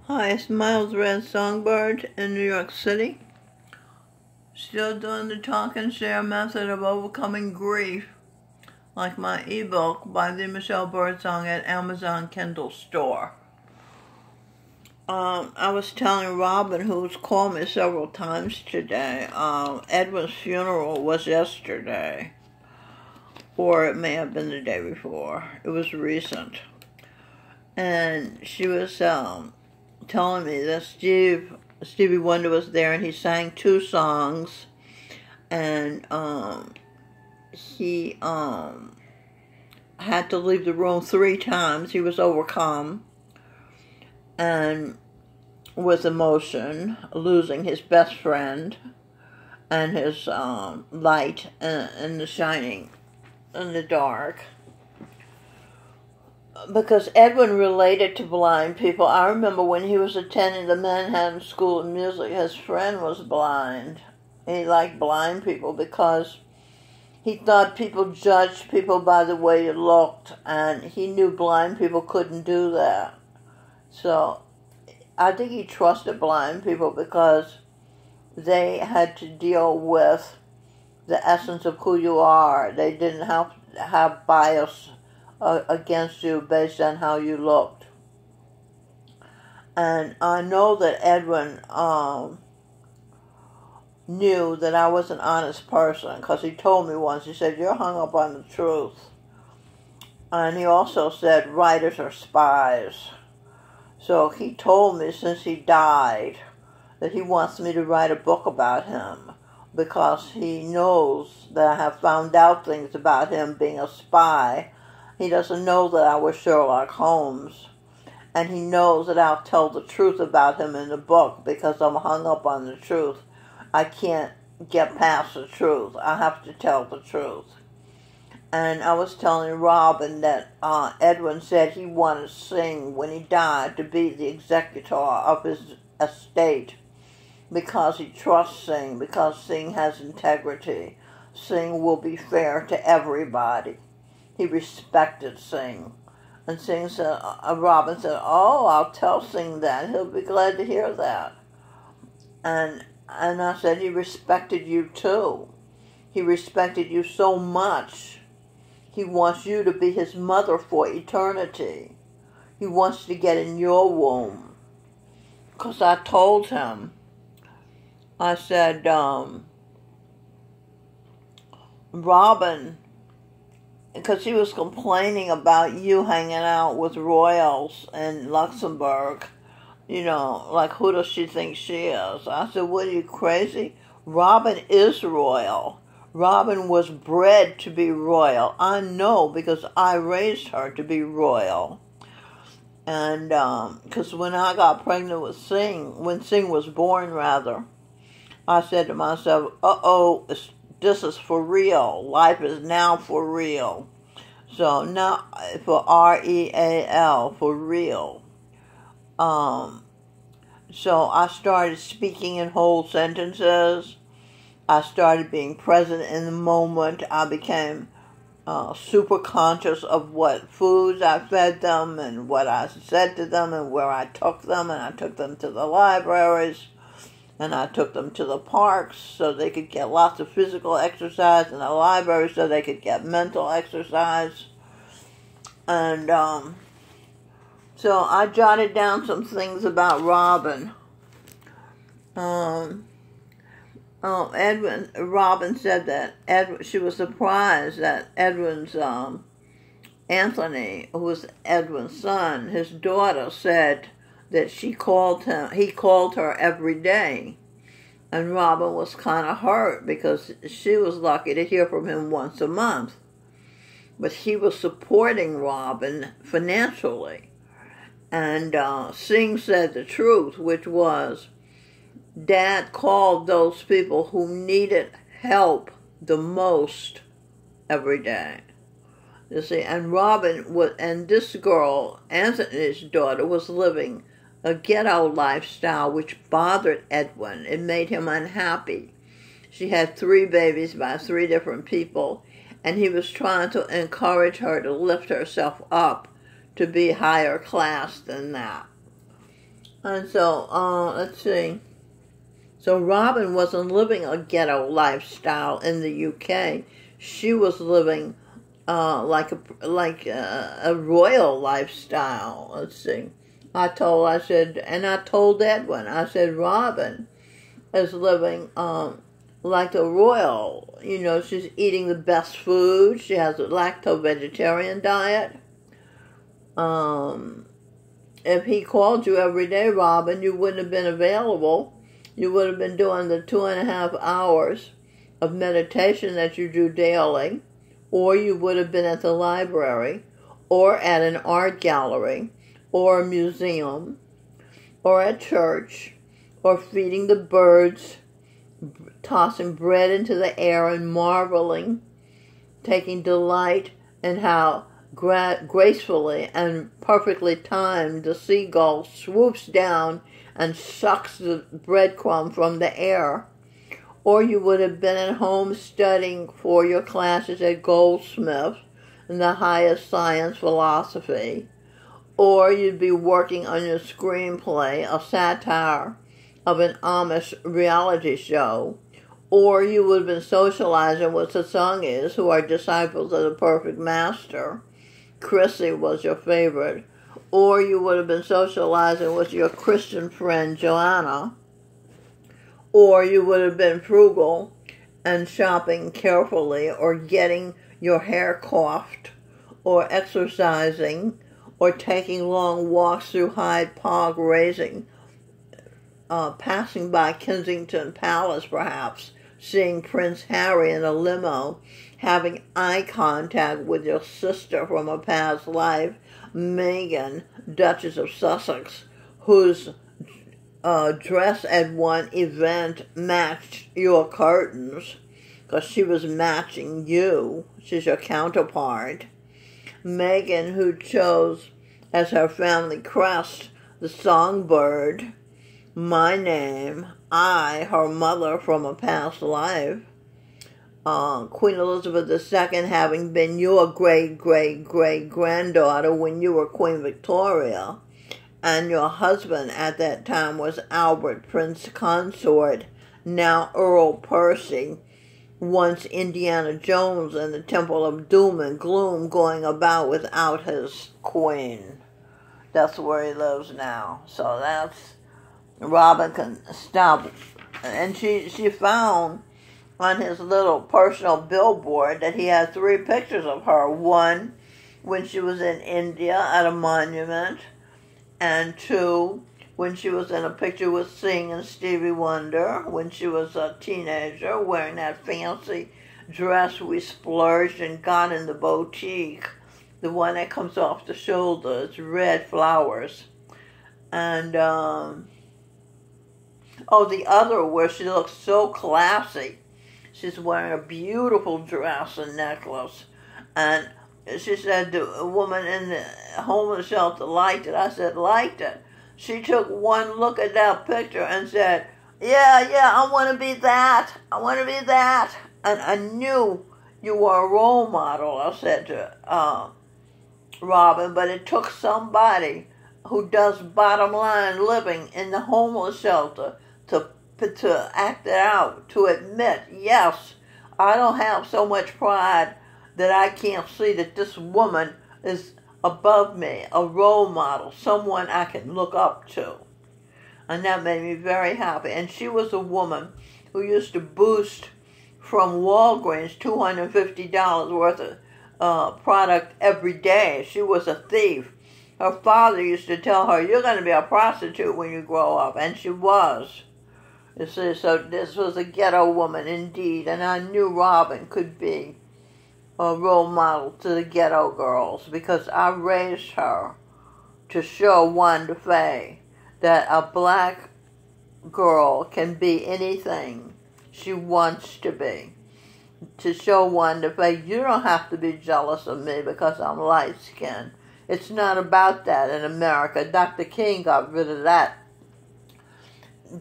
Hi, it's Miles Red Songbird in New York City. Still doing the talk and share method of overcoming grief, like my ebook by the Michelle Birdsong at Amazon Kindle store. I was telling Robin, who's called me several times today, Edwin's funeral was yesterday, or it may have been the day before. It was recent. And she was telling me that Stevie Wonder was there, and he sang 2 songs, and he had to leave the room 3 times. He was overcome and with emotion, losing his best friend and his light and the shining in the dark. Because Edwin related to blind people. I remember when he was attending the Manhattan School of Music, his friend was blind. He liked blind people because he thought people judged people by the way you looked, and he knew blind people couldn't do that. So I think he trusted blind people because they had to deal with the essence of who you are. They didn't have bias against you based on how you looked. And I know that Edwin knew that I was an honest person, because he told me once, he said, "You're hung up on the truth." And he also said, "Writers are spies." So he told me, since he died, that he wants me to write a book about him, because he knows that I have found out things about him being a spy. He doesn't know that I was Sherlock Holmes, and he knows that I'll tell the truth about him in the book because I'm hung up on the truth. I can't get past the truth. I have to tell the truth. And I was telling Robin that Edwin said he wanted Singh, when he died, to be the executor of his estate because he trusts Singh, because Singh has integrity. Singh will be fair to everybody. He respected Singh. And Singh said, Robin said, "Oh, I'll tell Singh that. He'll be glad to hear that." And I said, he respected you too. He respected you so much. He wants you to be his mother for eternity. He wants to get in your womb. Because I told him, I said, Robin, because he was complaining about you hanging out with royals in Luxembourg. You know, like, who does she think she is? I said, "What, are you crazy? Robin is royal. Robin was bred to be royal. I know, because I raised her to be royal." And because when I got pregnant with Singh, when Singh was born, rather, I said to myself, uh-oh, this is for real. Life is now for real. So now, for R-E-A-L, for real. So I started speaking in whole sentences. I started being present in the moment. I became super conscious of what foods I fed them and what I said to them and where I took them. And I took them to the libraries. And I took them to the parks so they could get lots of physical exercise, and the library so they could get mental exercise. And so I jotted down some things about Robin. Robin said that she was surprised that Edwin's, Anthony, who was Edwin's son, his daughter, said that he called her every day. And Robin was kind of hurt because she was lucky to hear from him once a month. But he was supporting Robin financially. And Singh said the truth, which was, Dad called those people who needed help the most every day. You see, and and this girl, Anthony's daughter, was living a ghetto lifestyle which bothered Edwin. It made him unhappy. She had 3 babies by 3 different people, and he was trying to encourage her to lift herself up to be higher class than that. And so, let's see. So Robin wasn't living a ghetto lifestyle in the UK. She was living like a royal lifestyle. Let's see. I told Edwin, I said, Robin is living like a royal. You know, she's eating the best food. She has a lacto-vegetarian diet. If he called you every day, Robin, you wouldn't have been available. You would have been doing the 2.5 hours of meditation that you do daily, or you would have been at the library, or at an art gallery, or a museum, or at church, or feeding the birds, tossing bread into the air and marveling, taking delight in how gracefully and perfectly timed the seagull swoops down and sucks the breadcrumb from the air. Or you would have been at home studying for your classes at Goldsmith in the highest science philosophy. Or you'd be working on your screenplay, a satire of an Amish reality show. Or you would have been socializing with the Singh, who are disciples of the perfect master. Chrissy was your favorite. Or you would have been socializing with your Christian friend Joanna. Or you would have been frugal and shopping carefully, or getting your hair coiffed, or exercising, or taking long walks through Hyde Park, passing by Kensington Palace perhaps, seeing Prince Harry in a limo, having eye contact with your sister from a past life, Meghan, Duchess of Sussex, whose dress at one event matched your curtains, because she was matching you. She's your counterpart. Meghan, who chose as her family crest the songbird, my name, I, her mother from a past life. Queen Elizabeth II having been your great-great-great-granddaughter when you were Queen Victoria, and your husband at that time was Albert, Prince Consort, now Earl Percy, once Indiana Jones in the Temple of Doom and Gloom, going about without his queen. That's where he lives now. So that's, Robin can stop. And she found on his little personal billboard that he had 3 pictures of her. One, when she was in India at a monument, and 2, when she was in a picture with Singh and Stevie Wonder, when she was a teenager, wearing that fancy dress we splurged and got in the boutique, the one that comes off the shoulder. It's red flowers. And, the other where she looks so classy. She's wearing a beautiful dress and necklace. And she said the woman in the homeless shelter liked it. I said, liked it. She took one look at that picture and said, yeah, I want to be that. I want to be that. And I knew you were a role model, I said to Robin, but it took somebody who does bottom line living in the homeless shelter to act it out, to admit, yes, I don't have so much pride that I can't see that this woman is above me, a role model, someone I can look up to. And that made me very happy. And she was a woman who used to boost from Walgreens $250 worth of product every day. She was a thief. Her father used to tell her, you're going to be a prostitute when you grow up. And she was. You see, so this was a ghetto woman indeed. And I knew Robin could be a role model to the ghetto girls, because I raised her to show Wanda Faye that a black girl can be anything she wants to be. To show Wanda Faye, you don't have to be jealous of me because I'm light-skinned. It's not about that in America. Dr. King got rid of that.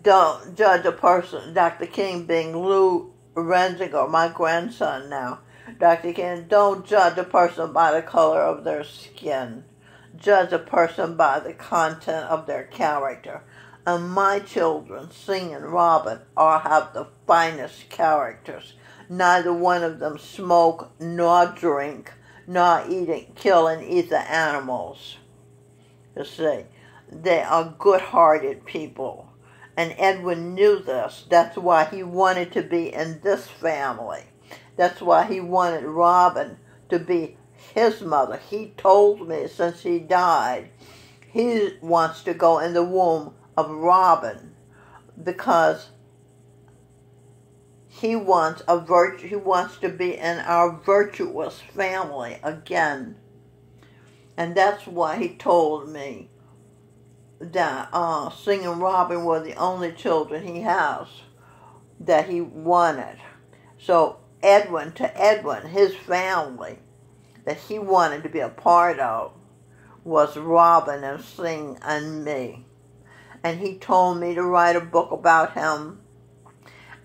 Don't judge a person, Dr. King being Lou Renziger, my grandson now. Dr. King, don't judge a person by the color of their skin. judge a person by the content of their character. And my children, Singh and Robin, all have the finest characters. Neither one of them smoke, nor drink, nor kill and eat the animals. You see, they are good-hearted people. And Edwin knew this. That's why he wanted to be in this family. That's why he wanted Robin to be his mother. He told me since he died, he wants to go in the womb of Robin because he wants he wants to be in our virtuous family again. And that's why he told me that Singh and Robin were the only children he has that he wanted. So Edwin, his family that he wanted to be a part of was Robin and Singh and me. And he told me to write a book about him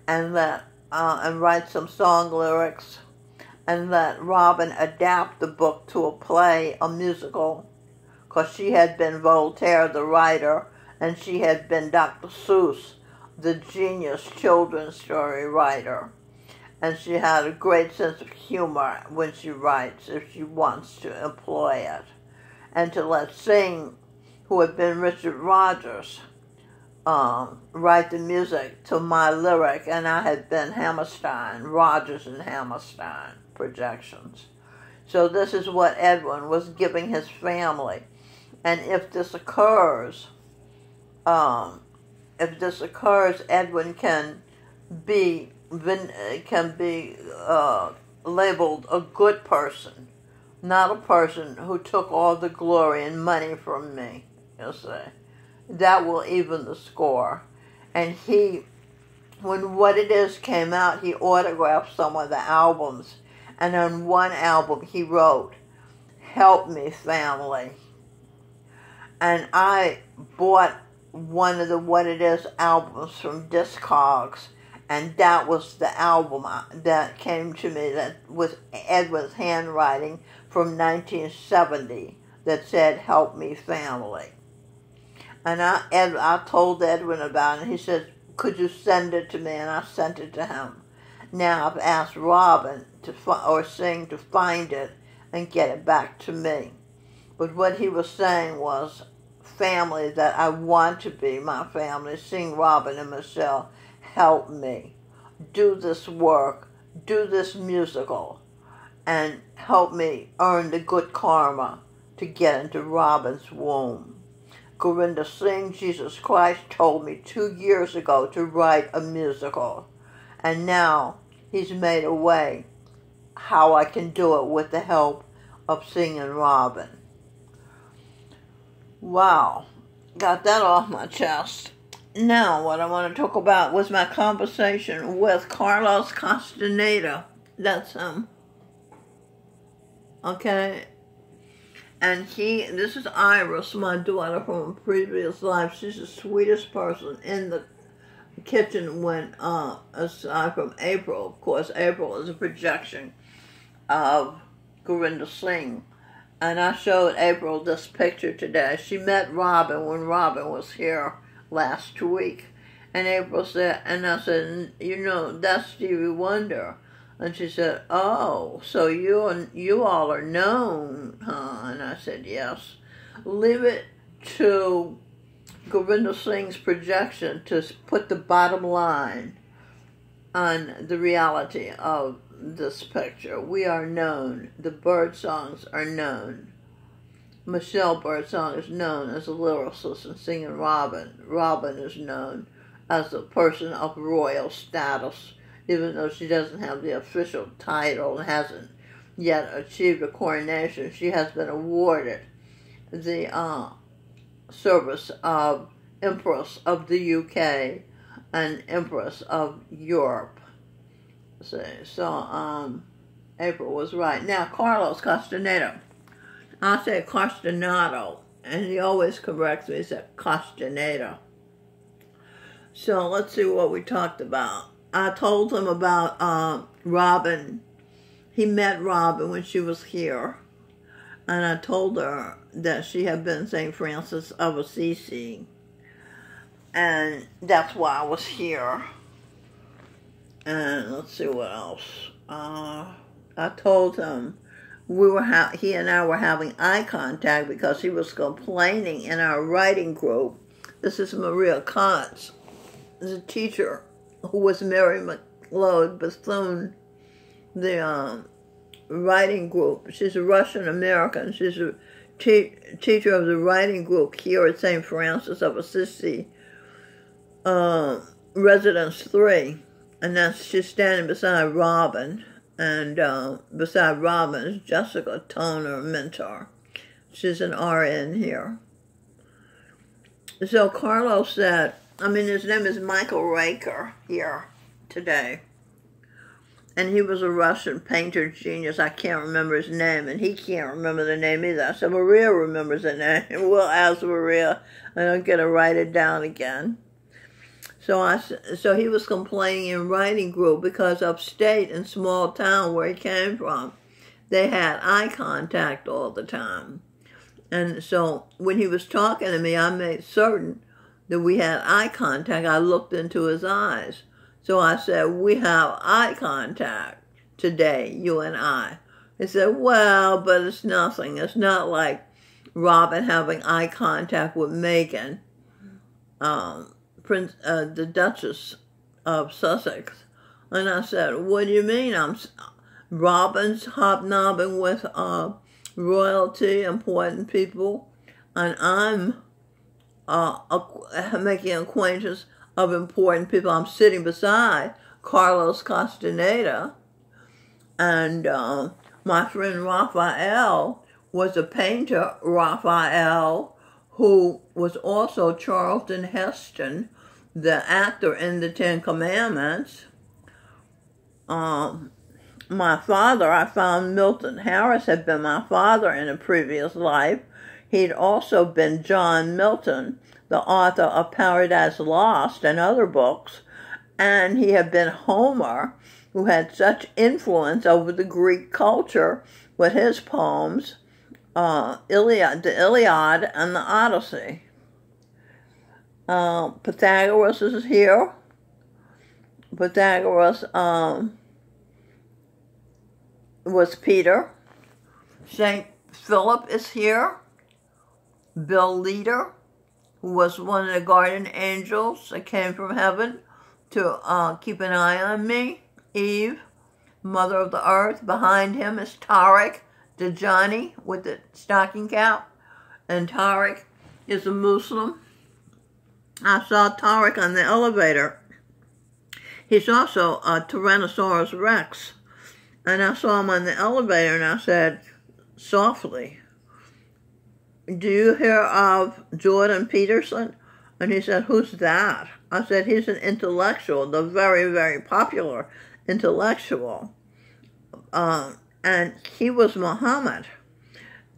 and write some song lyrics and let Robin adapt the book to a play, a musical, because she had been Voltaire, the writer, and she had been Dr. Seuss, the genius children's story writer. And she had a great sense of humor when she writes, if she wants to employ it. And to let Singh, who had been Richard Rodgers, write the music to my lyric, and I had been Hammerstein, Rodgers and Hammerstein projections. So this is what Edwin was giving his family. And if this occurs, Edwin can be labeled a good person, not a person who took all the glory and money from me, you see. That will even the score. And when What It Is came out, he autographed some of the albums. And on one album he wrote, "Help Me, Family." And I bought one of the What It Is albums from Discogs. And that was the album that came to me that was Edwin's handwriting from 1970 that said, "Help Me, Family." And I told Edwin about it, and he said, "Could you send it to me?" And I sent it to him. Now I've asked Robin or Singh to find it and get it back to me. But what he was saying was, family that I want to be my family, Singh, Robin, and Michelle, help me. Do this work, do this musical, and help me earn the good karma to get into Robin's womb. Gurinder Singh, Jesus Christ, told me 2 years ago to write a musical. And now he's made a way how I can do it with the help of Singh and Robin. Wow, got that off my chest. Now what I want to talk about was my conversation with Carlos Castaneda. That's him. Okay? And this is Iris, my daughter from a previous life. She's the sweetest person in the kitchen when, aside from April, of course, April is a projection of Gurinder Singh. And I showed April this picture today. She met Robin when Robin was here last week. And April said, and I said, "You know, that's Stevie Wonder." And she said, "Oh, so you all are known, huh?" And I said, "Yes." Leave it to Gurinder Singh's projection to put the bottom line on the reality of this picture. We are known. The Birdsongs are known. Michelle Birdsong is known as a lyricist and singing Robin. Robin is known as a person of royal status, even though she doesn't have the official title and hasn't yet achieved a coronation. She has been awarded the service of Empress of the UK and Empress of Europe. So April was right. Now, Carlos Castaneda. I say Castanado, and he always corrects me. He said Castaneda. So let's see what we talked about. I told him about Robin. He met Robin when she was here. And I told her that she had been St. Francis of Assisi. And that's why I was here. And let's see what else. I told him he and I were having eye contact because he was complaining in our writing group. This is Maria Kotz, the teacher who was Mary McLeod Bethune, the writing group. She's a Russian American. She's a teacher of the writing group here at St. Francis of Assisi, Residence 3. And that's, she's standing beside Robin. And beside Robin is Jessica Toner Mentor. She's an RN here. So Carlos said, his name is Michael Raker here today. And he was a Russian painter genius. I can't remember his name, and he can't remember the name either. I said, Maria remembers the name. We'll ask Maria. I don't get to write it down again. So he was complaining in writing group because upstate in small town where he came from, they had eye contact all the time. And so when he was talking to me, I made certain that we had eye contact. I looked into his eyes. So I said, we have eye contact today, you and I. He said, well, but it's nothing. It's not like Robin having eye contact with Meghan, the Duchess of Sussex. And I said, what do you mean? Robin's hobnobbing with royalty, important people, and I'm making acquaintance of important people. I'm sitting beside Carlos Castaneda, and my friend Raphael was a painter, Raphael, who was also Charlton Heston, the actor in the Ten Commandments. My father, I found Milton Harris had been my father in a previous life. He'd also been John Milton, the author of Paradise Lost and other books, and he had been Homer, who had such influence over the Greek culture with his poems, the Iliad and the Odyssey. Pythagoras is here. Pythagoras was Peter. St. Philip is here. Bill Leader, who was one of the guardian angels that came from heaven to keep an eye on me. Eve, mother of the earth. Behind him is Tariq, the Johnny with the stocking cap. And Tariq is a Muslim. I saw Tariq on the elevator. He's also a Tyrannosaurus Rex. And I saw him on the elevator and I said, softly, do you hear of Jordan Peterson? And he said, who's that? I said, he's an intellectual, the very, very popular intellectual. And he was Muhammad.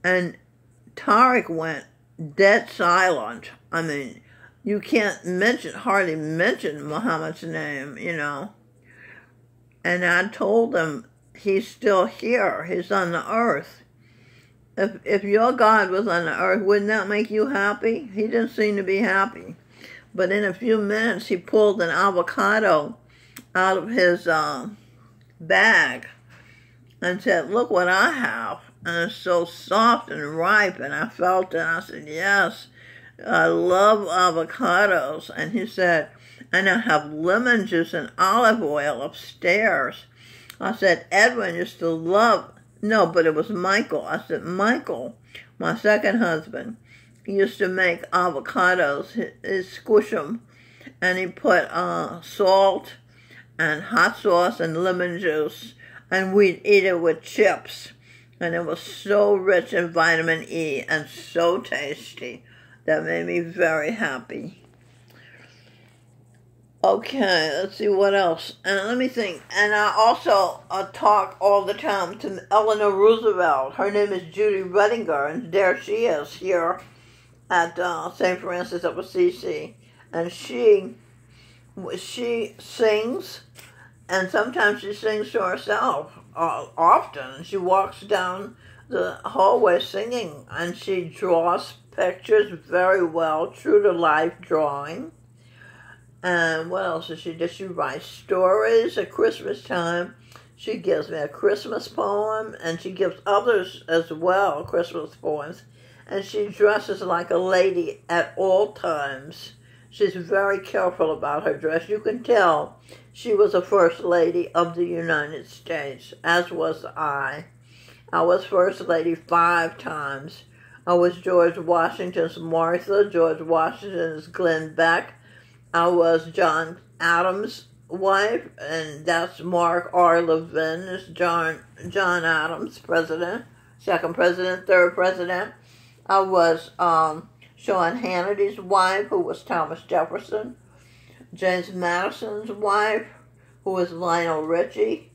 And Tariq went dead silent. I mean, you can't hardly mention Muhammad's name, you know. And I told him, he's still here. He's on the earth. If your God was on the earth, wouldn't that make you happy? He didn't seem to be happy. But in a few minutes, he pulled an avocado out of his bag and said, look what I have. And it's so soft and ripe. And I felt it. I said, yes, I love avocados. And he said, and I have lemon juice and olive oil upstairs. I said, Edwin used to love, no, but it was Michael. I said, Michael, my second husband, he used to make avocados. He'd squish them, and he put salt and hot sauce and lemon juice, and we'd eat it with chips. And it was so rich in vitamin E and so tasty. That made me very happy. Okay, let's see what else. And let me think. And I also talk all the time to Eleanor Roosevelt. Her name is Judy Redinger, and there she is here at St. Francis of Assisi. And she sings, and sometimes she sings to herself often. She walks down the hallway singing, and she draws pictures very well, true to life drawing. And what else does she do? She writes stories at Christmas time. She gives me a Christmas poem, and she gives others as well Christmas poems. And she dresses like a lady at all times. She's very careful about her dress. You can tell she was a First Lady of the United States, as was I. I was First Lady 5 times. I was George Washington's Martha. George Washington's Glenn Beck. I was John Adams' wife, and that's Mark R. Levin, is John Adams, president, second president, third president. I was Sean Hannity's wife, who was Thomas Jefferson. James Madison's wife, who was Lionel Richie.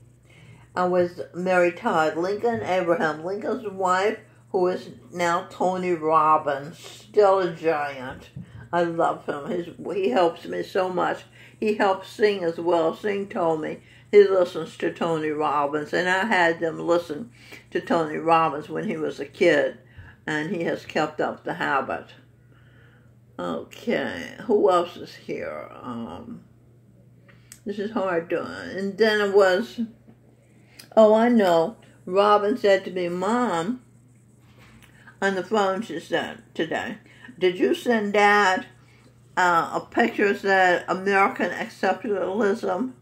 I was Mary Todd Lincoln, Abraham Lincoln's wife, who is now Tony Robbins, still a giant. I love him. He helps me so much. He helps Singh as well. Singh told me he listens to Tony Robbins, and I had them listen to Tony Robbins when he was a kid, and he has kept up the habit. Okay, who else is here? This is hard doing. And then it was, oh, I know. Robin said to me, Mom, on the phone, she said today, did you send Dad a picture that American exceptionalism?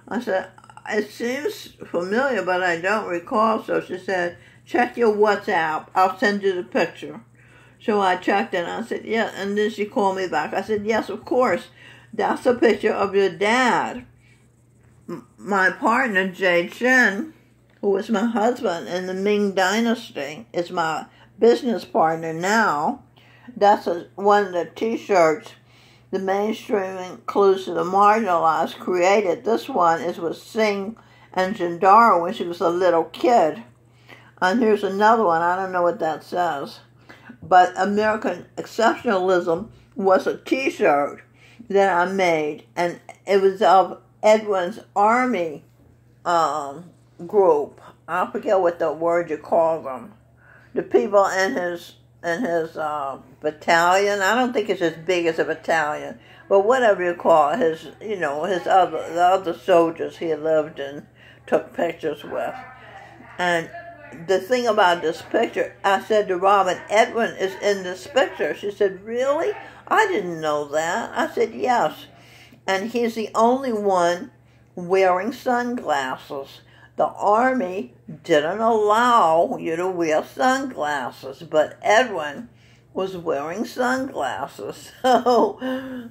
I said, it seems familiar, but I don't recall. So she said, check your WhatsApp. I'll send you the picture. So I checked and I said, yeah. And then she called me back. I said, yes, of course. That's a picture of your dad. My partner, Jay Chen, who was my husband in the Ming Dynasty, is my business partner now. That's one of the T-shirts the mainstream Clues to the Marginalized created. This one is with Singh and Jandara when she was a little kid. And here's another one. I don't know what that says. But American Exceptionalism was a T-shirt that I made. And it was of Edwin's army group. I forget what the word you call them. The people in his battalion. I don't think it's as big as a battalion, but whatever you call it, the other soldiers he lived and took pictures with. And the thing about this picture, I said to Robin, Edwin is in this picture. She said, really? I didn't know that. I said, yes. And he's the only one wearing sunglasses. The army didn't allow you to wear sunglasses, but Edwin was wearing sunglasses. So,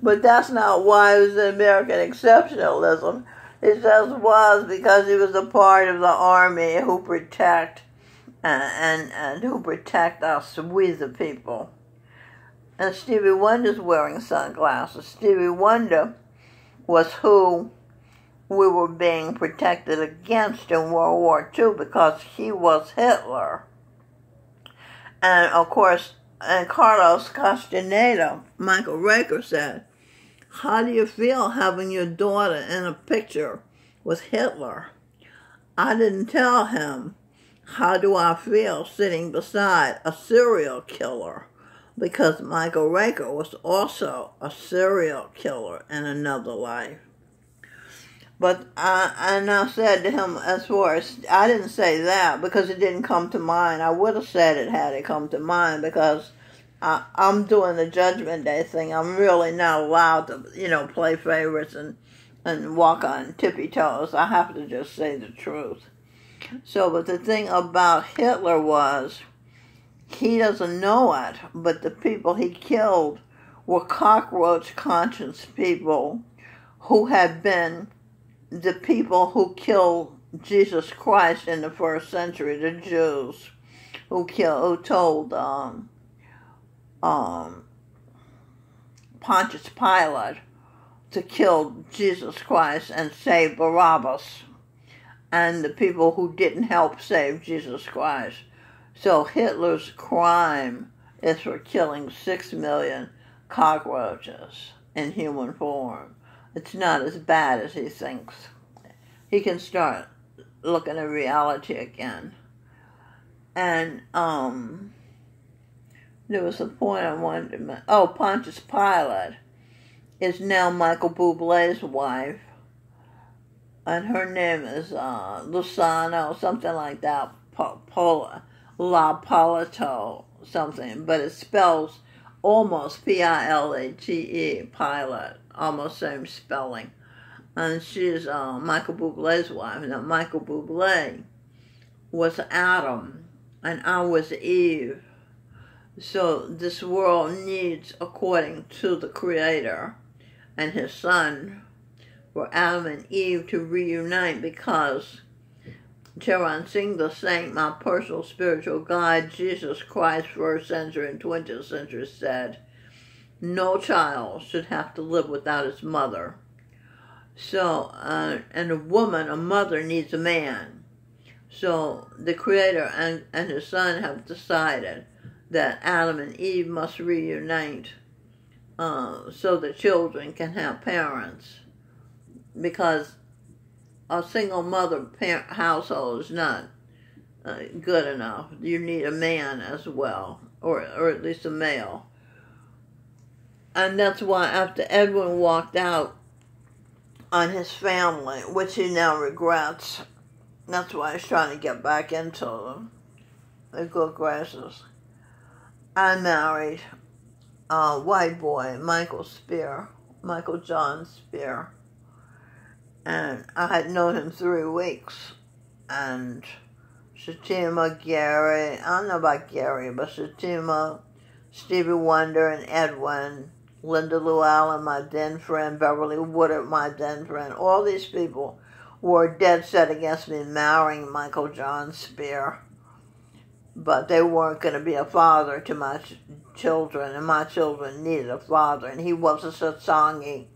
but that's not why it was American exceptionalism. It just was because he was a part of the army who protect and who protect us, we the people. And Stevie Wonder's wearing sunglasses. Stevie Wonder was who we were being protected against in World War II because he was Hitler. And of course, and Carlos Castaneda, Michael Raker said, how do you feel having your daughter in a picture with Hitler? I didn't tell him, how do I feel sitting beside a serial killer? Because Michael Raker was also a serial killer in another life. But I said to him, as far as, I didn't say that because it didn't come to mind. I would have said it had it come to mind because I'm doing the Judgment Day thing. I'm really not allowed to, play favorites and walk on tippy toes. I have to just say the truth. So, but the thing about Hitler was, he doesn't know it, but the people he killed were cockroach conscious people who had been the people who killed Jesus Christ in the first century, the Jews, who told Pontius Pilate to kill Jesus Christ and save Barabbas, and the people who didn't help save Jesus Christ. So Hitler's crime is for killing 6 million cockroaches in human form. It's not as bad as he thinks. He can start looking at reality again. And there was a point I wanted to mention. Oh, Pontius Pilate is now Michael Bublé's wife, and her name is Lusano, something like that, La Polito, something, but it spells almost Pilate, Pilate, almost same spelling. And she's Michael Bublé's wife. Now, Michael Bublé was Adam, and I was Eve. So this world needs, according to the Creator and His Son, for Adam and Eve to reunite, because Singh, the saint, my personal spiritual guide, Jesus Christ, 1st century and 20th century, said, no child should have to live without his mother. So, and a mother needs a man. So the Creator and His Son have decided that Adam and Eve must reunite so the children can have parents, because a single mother household is not good enough. You need a man as well, or at least a male. And that's why after Edwin walked out on his family, which he now regrets, that's why he's trying to get back into them, the good graces. I married a white boy, Michael John Spear. And I had known him 3 weeks. And Shatima, Gary, I don't know about Gary, but Shatima, Stevie Wonder, and Edwin, Linda Llewellyn, my then friend, Beverly Woodard, my then friend, all these people were dead set against me marrying Michael John Spear. But they weren't going to be a father to my children, and my children needed a father. And he was a satsangi,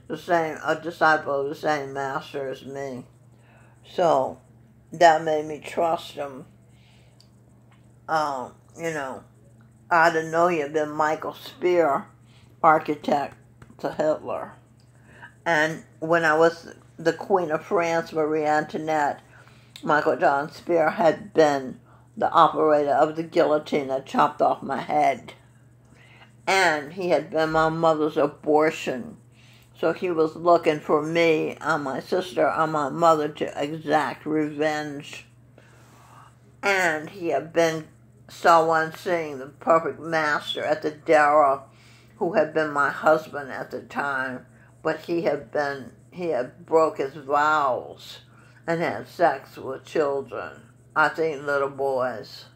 a disciple of the same master as me. So that made me trust him. I didn't know he had been Michael Spear, architect to Hitler. And when I was the Queen of France, Marie Antoinette, Michael John Spear had been the operator of the guillotine that chopped off my head. And he had been my mother's abortion. So he was looking for me and my sister and my mother to exact revenge. And he had been Singh, the perfect master at the Dara, who had been my husband at the time. But he had broke his vows and had sex with children. I think little boys.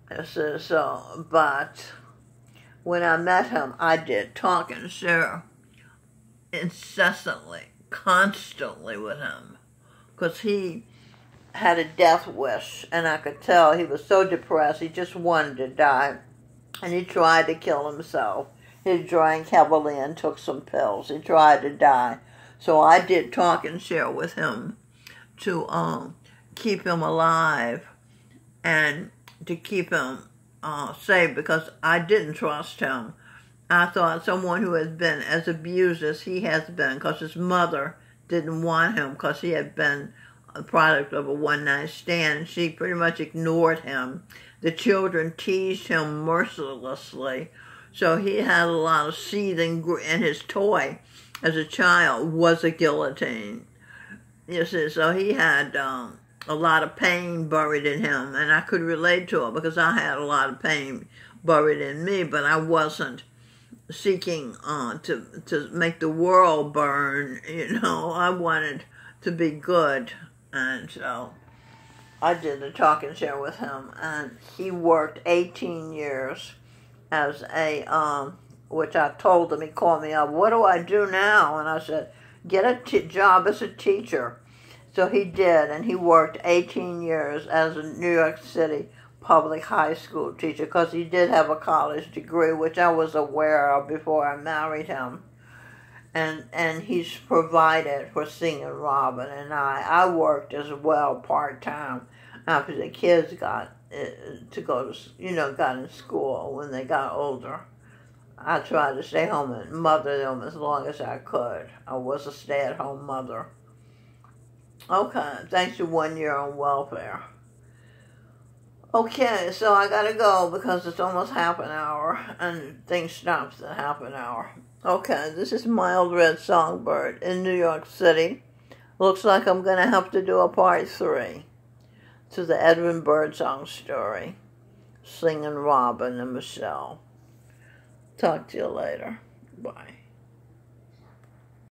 But when I met him, I did talk and share incessantly, constantly with him, because he had a death wish, and I could tell he was so depressed, he just wanted to die, and he tried to kill himself. He drank heavily and took some pills. He tried to die. So I did talk and share with him to keep him alive and to keep him safe, because I didn't trust him. I thought someone who has been as abused as he has been, because his mother didn't want him because he had been a product of a one-night stand, and she pretty much ignored him. The children teased him mercilessly, so he had a lot of seething, and his toy as a child was a guillotine. You see, so he had a lot of pain buried in him, and I could relate to it because I had a lot of pain buried in me, but I wasn't seeking to make the world burn. I wanted to be good, and so I did the talk and share with him, and he worked 18 years as a, which I told him. He called me up, what do I do now? And I said, get a job as a teacher. So he did, and he worked 18 years as a New York City public high school teacher, because he did have a college degree, which I was aware of before I married him. And he's provided for Singh and Robin and I. I worked as well part-time after the kids got to go to, got in school when they got older. I tried to stay home and mother them as long as I could. I was a stay-at-home mother. Okay, thanks to 1 year on welfare. Okay, so I gotta go because it's almost half an hour and things stops at half an hour. Okay, this is Mild Red Songbird in New York City. Looks like I'm gonna have to do a part 3 to the Edwin Birdsong story. Singh and Robin and Michelle. Talk to you later. Bye.